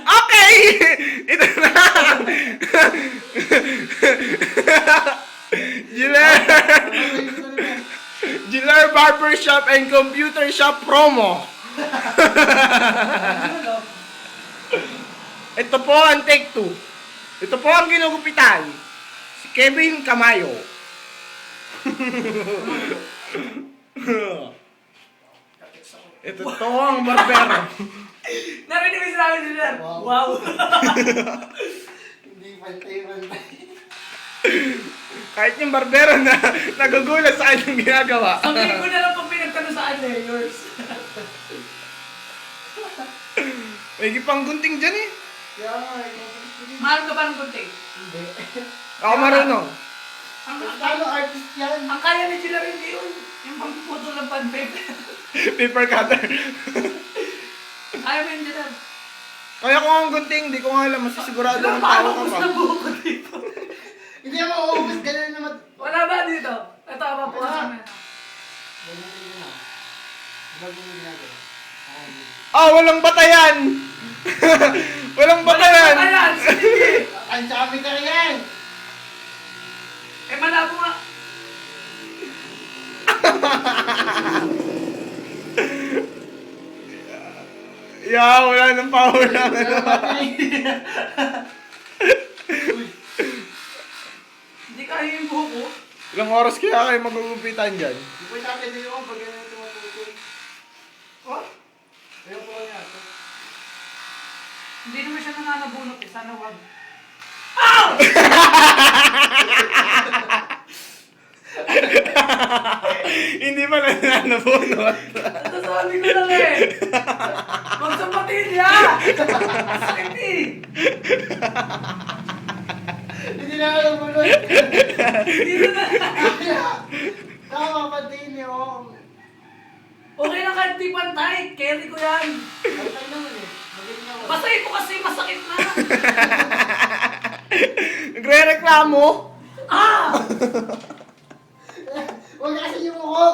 Okay! Ito na! Gilar Barbershop and Computer Shop promo. Ito po ang take 2. Ito po ang ginugupitan. Si Kevin Camayo. Ito to ang barbero. Narinig mo yung sinabi nila. Wow. Hindi pantay-pantay. Kahit yung barbero na nagugulat sa kanyang ginagawa. Sabihin ko na lang pag pinagtanong sa yours. May gipang gunting dyan eh. Kaya nga, ikaw Mahal ka ba ng kunting? hindi. Ako marunong. Paano artist yan? Ang kaya ni Gila rin yun. Yung pagpuputo ng pan-paper. Paper cutter. Ayaw mo yung Gila. Kaya ko ang gunting, di ko nga alam. Masisigurado ang Paano tao ko ka sa pa. buko dito? Hindi ako uubos, ganun naman. Wala ba dito? Ito, apa po Wala. kami. Ganun din na. Bago mo ginagawa. Ah, walang batayan! Walang batayan! Ayan, sige. Ang sabi ka yan! Eh, malabo nga. Yeah, wala nang power na. Hindi kaya yung buko. Ilang oras kaya kayo magugupitan dyan? Di ba natin din ako pag ganun tumatutoy? Oh? Ayaw ko lang yata. Hindi naman siya nananabunot eh. Sana wag. Hindi pa nananabunot. Nasasabi ko lang eh. Magsampatilya! Sakit eh. Hindi na alam mo nun. Hindi na. Tama pati niyo. Okay lang kahit di pantay. Carry ko yan. Pantay naman eh. Magaling ako. Basahin ko kasi masakit na. Nagre-reklamo? Ah! Huwag kasi yung uko.